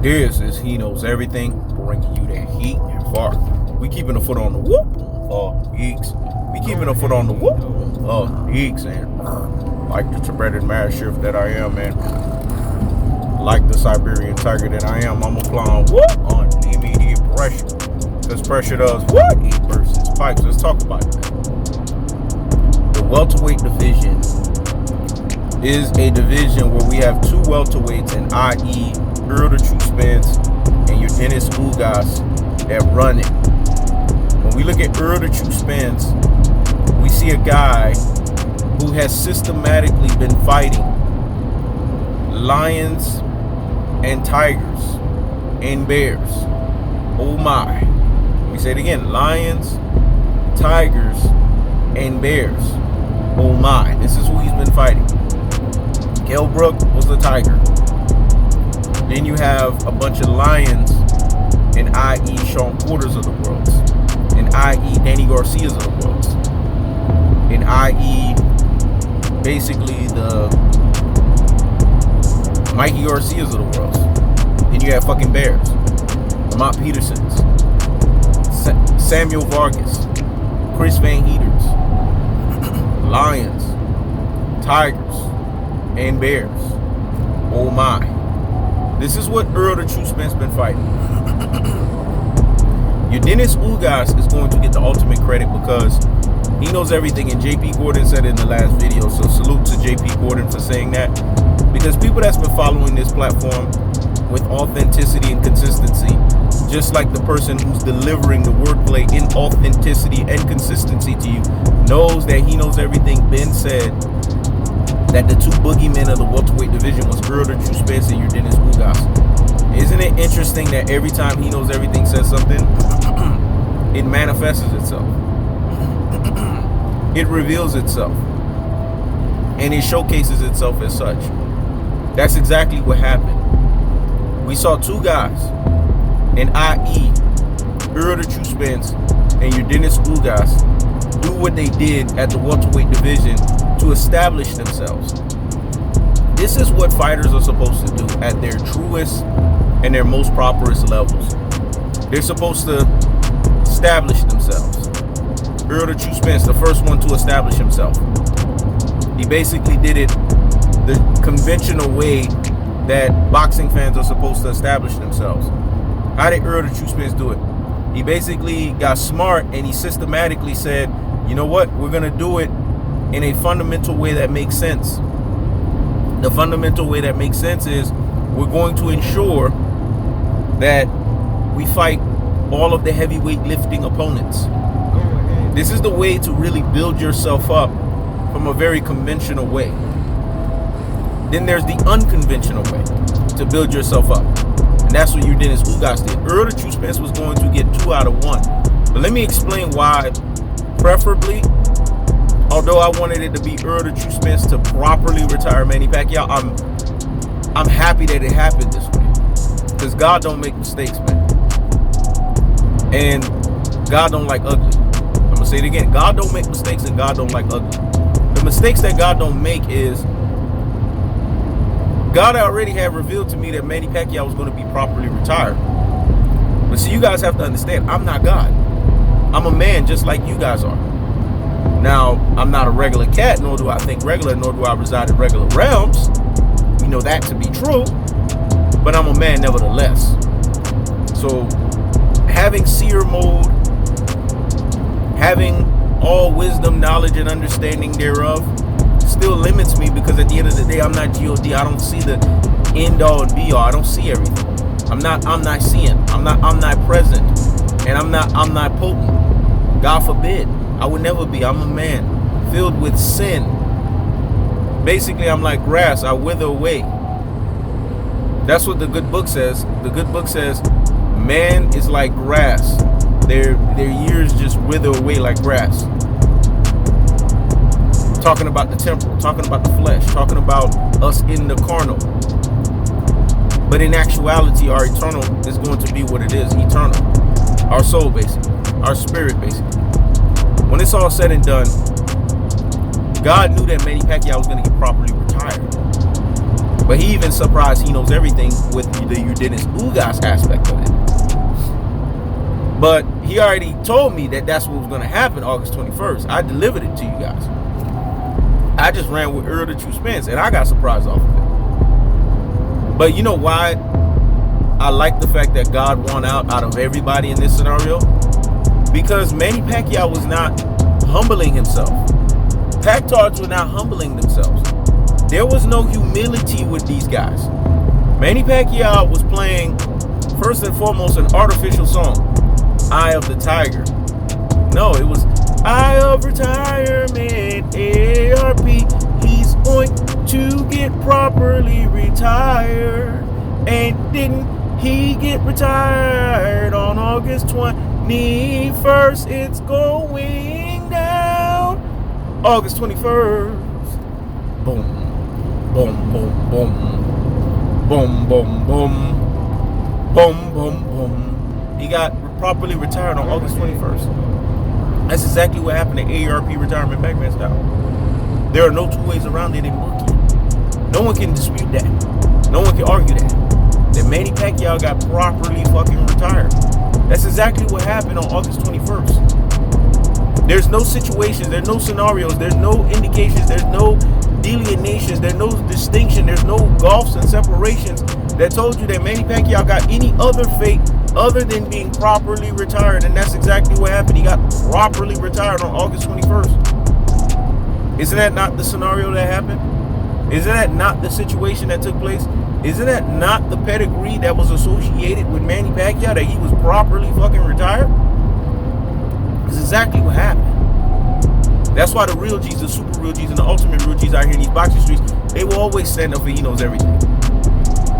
This is He Knows Everything, bringing you that heat and fart. We keeping a foot on the whoop, geeks. We keeping a foot on the whoop, geeks, and like the Tibetan Mastiff that I am, man. Like the Siberian Tiger that I am, I'm applying whoop on immediate pressure. Because pressure does what? It bursts its pipes. Let's talk about it, man. The welterweight division is a division where we have two welterweights, and i.e. Errol Spence and Yordenis Ugas that run it. When we look at Errol Spence, we see a guy who has systematically been fighting lions and tigers and bears. Oh my. We say it again, lions, tigers, and bears. Oh my. This is who he's been fighting. Kell Brook was the tiger. Then you have a bunch of lions, and i.e. Sean Porters of the world, and i.e. Danny Garcias of the world, and i.e. basically the Mikey Garcias of the world. Then you have fucking bears, Lamont Petersons, Samuel Vargas, Chris Van Heeters, lions, tigers, and bears. Oh my. This is what Errol Spence been fighting. Yordenis Ugas is going to get the ultimate credit because he knows everything, and JP Gordon said it in the last video, so salute to JP Gordon for saying that. Because people that's been following this platform with authenticity and consistency, just like the person who's delivering the wordplay in authenticity and consistency to you, knows that He Knows Everything been said that the two boogeymen of the welterweight division was Errol Spence and Yordenis Ugas. Isn't it interesting that every time He Knows Everything says something, it manifests itself. It reveals itself. And it showcases itself as such. That's exactly what happened. We saw two guys, and i.e. Errol Spence and Yordenis Ugas, do what they did at the welterweight division to establish themselves. This is what fighters are supposed to do at their truest and their most properest levels. They're supposed to establish themselves. Errol Spence, the first one to establish himself. He basically did it the conventional way that boxing fans are supposed to establish themselves. How did Errol Spence do it? He basically got smart and he systematically said, you know what, we're going to do it in a fundamental way that makes sense. The fundamental way that makes sense is we're going to ensure that we fight all of the heavyweight lifting opponents. This is the way to really build yourself up from a very conventional way. Then there's the unconventional way to build yourself up. And that's what Yordenis Ugas did. Errol Spence was going to get 2 out of 1. But let me explain why, preferably, although I wanted it to be Errol Spence to properly retire Manny Pacquiao, I'm happy that it happened this way. Because God don't make mistakes, man. And God don't like ugly. I'm going to say it again. God don't make mistakes and God don't like ugly. The mistakes that God don't make is God already had revealed to me that Manny Pacquiao was going to be properly retired. But see, you guys have to understand, I'm not God. I'm a man just like you guys are. Now, I'm not a regular cat, nor do I think regular, nor do I reside in regular realms. We know that to be true. But I'm a man nevertheless. So, having seer mode, having all wisdom, knowledge, and understanding thereof still limits me, because at the end of the day, I'm not God. I don't see the end all and be all. I don't see everything. I'm not omniscient. I'm not omnipresent. And I'm not omnipotent. God forbid. I would never be. I'm a man filled with sin. Basically, I'm like grass. I wither away. That's what the good book says. The good book says, man is like grass. Their years just wither away like grass. Talking about the temporal, talking about the flesh, talking about us in the carnal. But in actuality, our eternal is going to be what it is, eternal. Our soul, basically. Our spirit, basically. When it's all said and done, God knew that Manny Pacquiao was going to get properly retired. But he even surprised He Knows Everything with the Yordenis Ugas aspect of it. But he already told me that that's what was going to happen August 21st. I delivered it to you guys. I just ran with Errol Spence, and I got surprised off of it. But you know why I like the fact that God won out of everybody in this scenario? Because Manny Pacquiao was not humbling himself. Pactards were not humbling themselves. There was no humility with these guys. Manny Pacquiao was playing, first and foremost, an artificial song, Eye of the Tiger. No, it was Eye of Retirement, ARP. He's going to get properly retired. And didn't he get retired on August 21st? It's going down August 21st. Boom, boom, boom, boom. Boom, boom, boom. Boom, boom, boom. He got properly retired on August 21st. That's exactly what happened to AARP retirement Pac-Man style. There are no two ways around it in bookie. No one can dispute that. No one can argue that. That Manny Pacquiao got properly fucking retired. That's exactly what happened on August 21st. There's no situations, there's no scenarios, there's no indications, there's no delineations, there's no distinction, there's no gulfs and separations that told you that Manny Pacquiao got any other fate other than being properly retired. And that's exactly what happened. He got properly retired on August 21st. Isn't that not the scenario that happened? Isn't that not the situation that took place? Isn't that not the pedigree that was associated with Manny Pacquiao, that he was properly fucking retired? That's exactly what happened. That's why the real G's, the super real G's, and the ultimate real G's out here in these boxing streets, they will always stand up for He Knows Everything.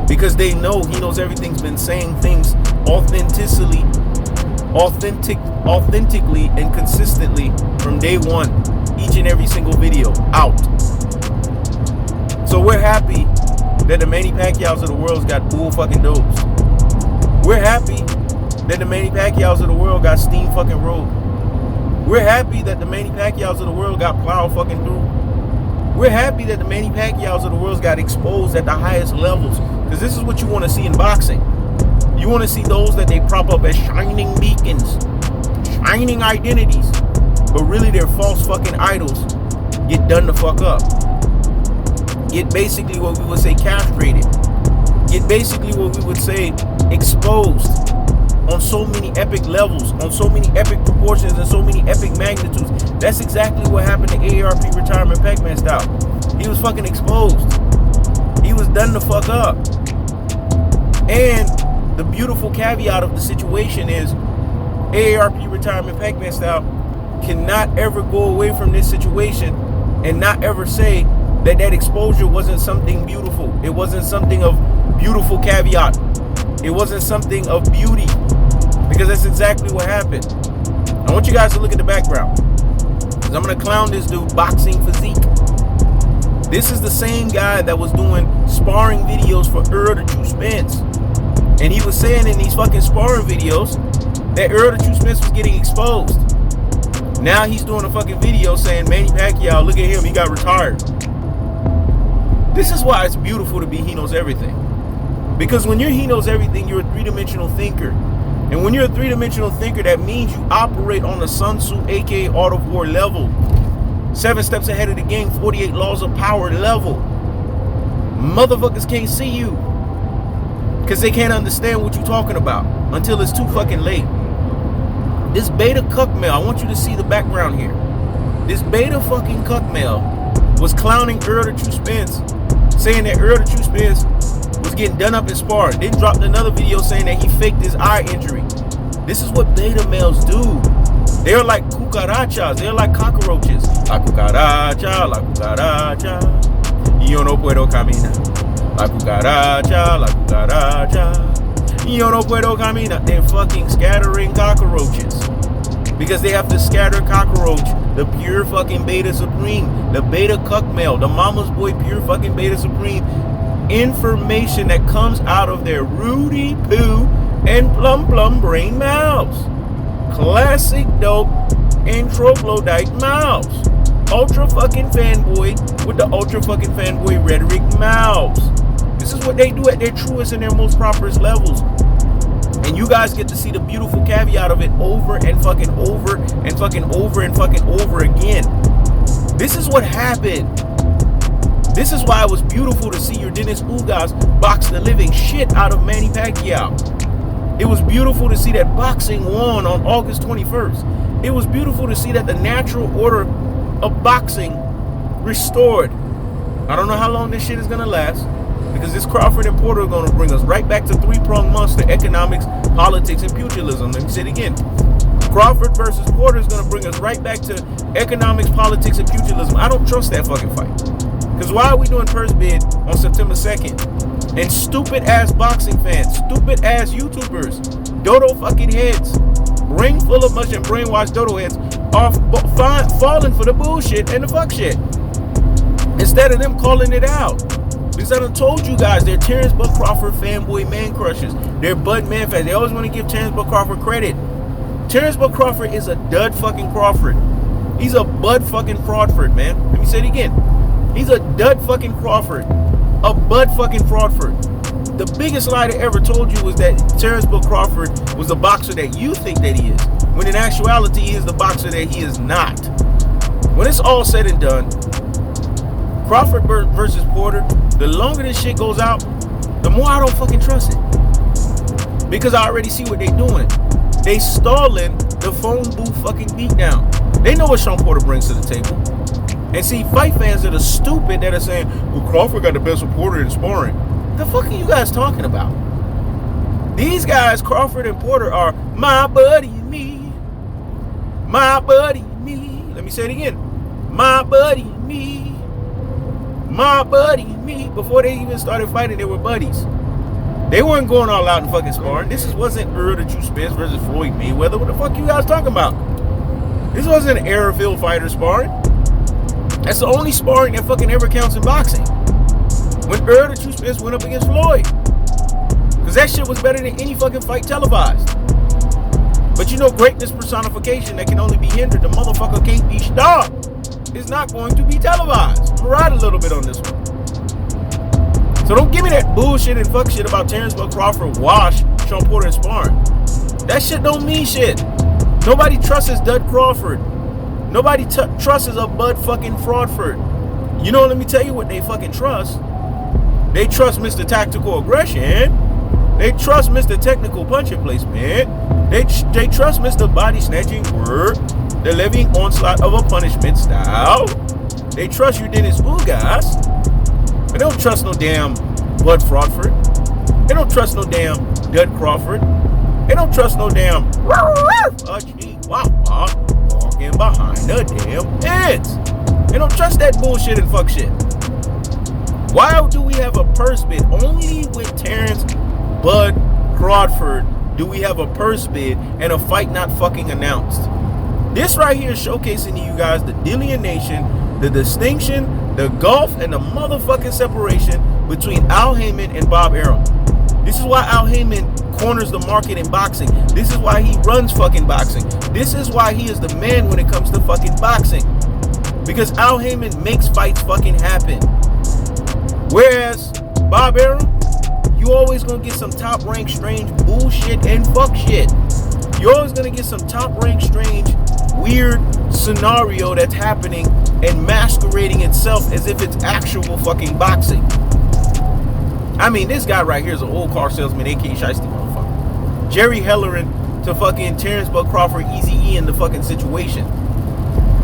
Because they know He Knows Everything's been saying things authentically and consistently from day one, each and every single video out. So we're happy that the Manny Pacquiaos of the world's got bull fucking dopes. We're happy that the Manny Pacquiaos of the world got steam fucking rolled. We're happy that the Manny Pacquiaos of the world got plowed fucking through. We're happy that the Manny Pacquiaos of the world got exposed at the highest levels. Because this is what you want to see in boxing. You want to see those that they prop up as shining beacons, shining identities, but really they're false fucking idols, get done the fuck up. Get basically what we would say castrated. Get basically what we would say exposed on so many epic levels, on so many epic proportions, and so many epic magnitudes. That's exactly what happened to AARP retirement Pac-Man style. He was fucking exposed. He was done the fuck up. And the beautiful caveat of the situation is AARP retirement Pac-Man style cannot ever go away from this situation and not ever say that that exposure wasn't something beautiful. It wasn't something of beautiful caveat. It wasn't something of beauty. Because that's exactly what happened. I want you guys to look at the background. Because I'm going to clown this dude, boxing physique. This is the same guy that was doing sparring videos for Errol Spence. And he was saying in these fucking sparring videos that Errol Spence was getting exposed. Now he's doing a fucking video saying, Manny Pacquiao, look at him, he got retired. This is why it's beautiful to be He Knows Everything. Because when you're He Knows Everything, you're a three-dimensional thinker. And when you're a three-dimensional thinker, that means you operate on the Sun Tzu, aka Art of War level. 7 steps ahead of the game, 48 laws of power level. Motherfuckers can't see you. Because they can't understand what you're talking about until it's too fucking late. This beta cuck male, I want you to see the background here. This beta fucking cuck male was clowning Errol Spence, saying that Errol Spence was getting done up in sparring. Then dropped another video saying that he faked his eye injury. This is what beta males do. They're like cucarachas. They're like cockroaches. La cucaracha, la cucaracha. Yo no puedo caminar. La cucaracha, la cucaracha. Yo no puedo caminar. They're fucking scattering cockroaches. Because they have to scatter cockroach, the pure fucking beta supreme, the beta cuck male, the mama's boy pure fucking beta supreme information that comes out of their Rudy Poo and Plum brain mouths. Classic dope and troglodyte mouths. Ultra fucking fanboy with the ultra fucking fanboy rhetoric mouths. This is what they do at their truest and their most properest levels. And you guys get to see the beautiful caveat of it over and fucking over and fucking over and fucking over again. This is what happened. This is why it was beautiful to see Yordenis Ugas box the living shit out of Manny Pacquiao. It was beautiful to see that boxing won on August 21st. It was beautiful to see that the natural order of boxing restored. I don't know how long this shit is going to last, because this Crawford and Porter are going to bring us right back to three-pronged monster: economics, politics, and pugilism. Let me say it again. Crawford versus Porter is going to bring us right back to economics, politics, and pugilism. I don't trust that fucking fight. Because why are we doing purse bid on September 2nd? And stupid-ass boxing fans, stupid-ass YouTubers, dodo fucking heads, brain full of mush and brainwashed dodo heads are falling for the bullshit and the fuck shit. Instead of them calling it out. Because I done told you guys, they're Terrence Bud Crawford fanboy man crushers. They're Bud man fans. They always want to give Terrence Bud Crawford credit. Terrence Bud Crawford is a dud fucking Crawford. He's a Bud fucking Fraudford, man. Let me say it again. He's a dud fucking Crawford. A Bud fucking Fraudford. The biggest lie they ever told you was that Terrence Bud Crawford was the boxer that you think that he is, when in actuality he is the boxer that he is not. When it's all said and done, Crawford versus Porter, the longer this shit goes out, the more I don't fucking trust it. Because I already see what they doing. They stalling the phone booth fucking beatdown. They know what Sean Porter brings to the table. And see, fight fans that are stupid that are saying, well, Crawford got the best of Porter in sparring. The fuck are you guys talking about? These guys, Crawford and Porter, are my buddy, me. My buddy, me. Let me say it again. My buddy, me. My buddy, me. Before they even started fighting, they were buddies. They weren't going all out and fucking sparring. This wasn't Errol Spence versus Floyd Mayweather. What the fuck you guys talking about? This wasn't an airfield fighter sparring. That's the only sparring that fucking ever counts in boxing. When Errol Spence went up against Floyd. Because that shit was better than any fucking fight televised. But you know, greatness personification that can only be hindered. The motherfucker can't be stopped. It's not going to be televised. I'm gonna ride a little bit on this one. So don't give me that bullshit and fuck shit about Terrence Bud Crawford wash Sean Porter and sparring. That shit don't mean shit. Nobody trusts Dud Crawford. Nobody trusts a Bud fucking Fraudford. You know, let me tell you what they fucking trust. They trust Mr. Tactical Aggression. They trust Mr. Technical Punching Placement. They trust Mr. Body Snatching Word. The levying onslaught of a punishment style. They trust Yordenis Ugas. They don't trust no damn Bud Fraudford. They don't trust no damn Dud Crawford. They don't trust no damn walking behind the damn heads. They don't trust that bullshit and fuck shit. Why do we have a purse bid? Only with Terrence Bud Crawford do we have a purse bid and a fight not fucking announced. This right here is showcasing to you guys the delineation, the distinction, the gulf, and the motherfucking separation between Al Heyman and Bob Arum. This is why Al Heyman corners the market in boxing. This is why he runs fucking boxing. This is why he is the man when it comes to fucking boxing. Because Al Heyman makes fights fucking happen. Whereas Bob Arum, you always gonna get some top rank strange bullshit and fuck shit. You're always gonna get some top rank strange weird scenario that's happening and masquerading itself as if it's actual fucking boxing. I mean, this guy right here is an old car salesman, aka Shiesty motherfucker. Jerry Hellerin to fucking Terrence Bud Crawford, Eazy-E in the fucking situation.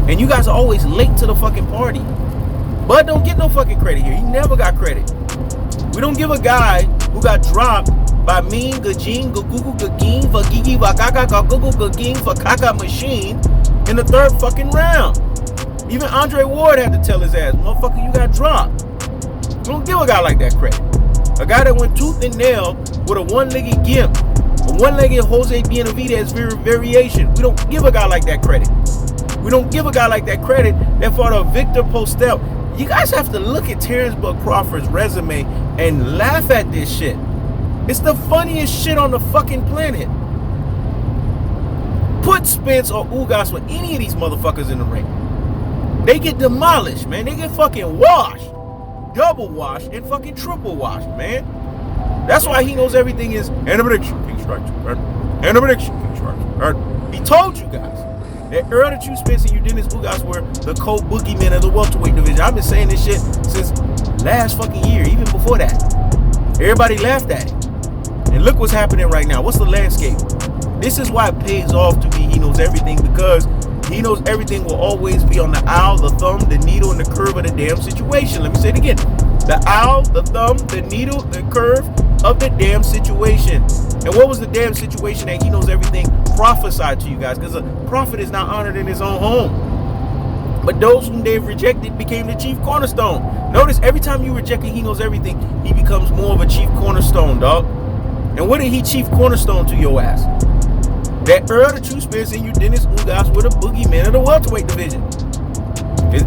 And you guys are always late to the fucking party. Bud don't get no fucking credit here. He never got credit. We don't give a guy who got dropped by Mean, Gajin, Gugugu, Gagin, Vagigi, Vakaka, Gugugu, Gagin, Fakaka Machine in the third fucking round. Even Andre Ward had to tell his ass, motherfucker, you got dropped. We don't give a guy like that credit. A guy that went tooth and nail with a one-legged gimp, a one-legged Jose Benavidez variation. We don't give a guy like that credit. We don't give a guy like that credit that fought a Victor Postel. You guys have to look at Terrence Bud Crawford's resume and laugh at this shit. It's the funniest shit on the fucking planet. Put Spence or Ugas with any of these motherfuckers in the ring. They get demolished, man. They get fucking washed. double wash and fucking triple wash, man. That's why He Knows Everything is an prediction, King Strike, and a prediction, King Strike. He told you guys that Errol Spence and Yordenis Ugas were the co-boogeymen of the welterweight division. I've been saying this shit since last fucking year, even before that. Everybody laughed at it. And look what's happening right now. What's the landscape? This is why it pays off to be He Knows Everything, because He Knows Everything will always be on the owl, the thumb, the needle, and the curve of the damn situation. Let me say it again. The owl, the thumb, the needle, the curve of the damn situation. And what was the damn situation that He Knows Everything prophesied to you guys? Because a prophet is not honored in his own home. But those whom they've rejected became the chief cornerstone. Notice every time you reject He Knows Everything, he becomes more of a chief cornerstone, dog. And what did he chief cornerstone to your ass? That Errol Spence and Yordenis Ugas were the boogeymen of the welterweight division.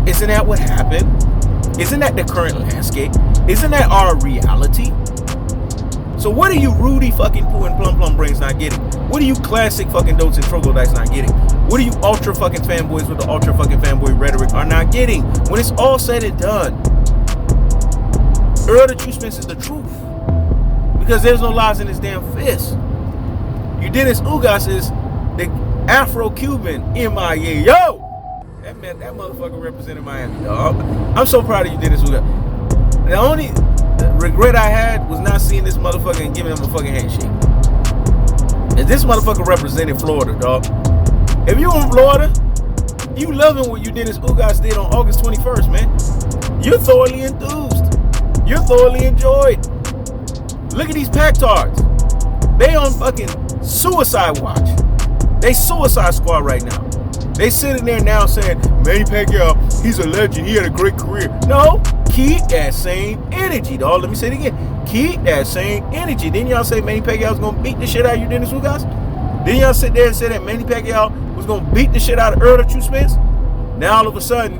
Isn't that what happened? Isn't that the current landscape? Isn't that our reality? So what are you Rudy fucking Pooh and Plum brains not getting? What are you classic fucking Dotes and Troglodytes not getting? What are you ultra fucking fanboys with the ultra fucking fanboy rhetoric are not getting? When it's all said and done, Errol Spence is the truth. Because there's no lies in his damn fist. Yordenis Ugas is the Afro-Cuban MIA. Yo! That motherfucker represented Miami, dog. I'm so proud of Yordenis Ugas. The only regret I had was not seeing this motherfucker and giving him a fucking handshake. And this motherfucker represented Florida, dog. If you're in Florida, you loving what Yordenis Ugas did on August 21st, man. You're thoroughly enthused. You're thoroughly enjoyed. Look at these Pactards. They on fucking suicide watch. They suicide squad right now. They sitting there now saying, Manny Pacquiao, he's a legend. He had a great career. No, keep that same energy, dog. Let me say it again. Keep that same energy. Didn't y'all say Manny Pacquiao was going to beat the shit out of Yordenis Ugas? Didn't y'all sit there and say that Manny Pacquiao was going to beat the shit out of Errol Spence? Now all of a sudden,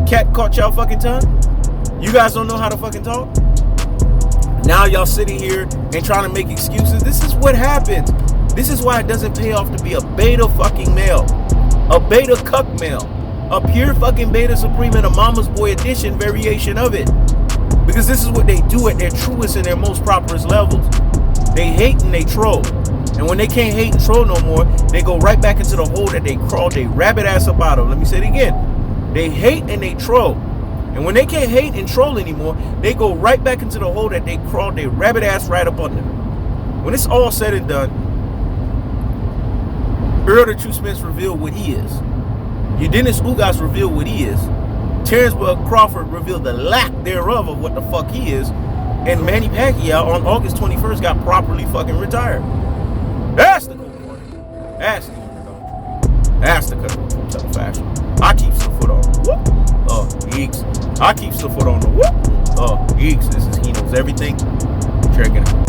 cat caught y'all fucking tongue? You guys don't know how to fucking talk? Now y'all sitting here and trying to make excuses. This is what happens. This is why it doesn't pay off to be a beta fucking male. A beta cuck male. A pure fucking beta supreme and a mama's boy edition variation of it. Because this is what they do at their truest and their most properest levels. They hate and they troll. And when they can't hate and troll no more, they go right back into the hole that they crawled their rabbit ass up out of. Let me say it again. They hate and they troll. And when they can't hate and troll anymore, they go right back into the hole that they crawled their rabbit ass right up under. When it's all said and done, Errol Spence revealed what he is. Yordenis Ugas revealed what he is. Terrence Bud Crawford revealed the lack thereof of what the fuck he is. And Manny Pacquiao on August 21st got properly fucking retired. That's the cool part. That's the cut type of fashion. I keep the foot on the whoop. Geeks. I keep the foot on the whoop. Geeks. This is He Knows Everything. Check it out.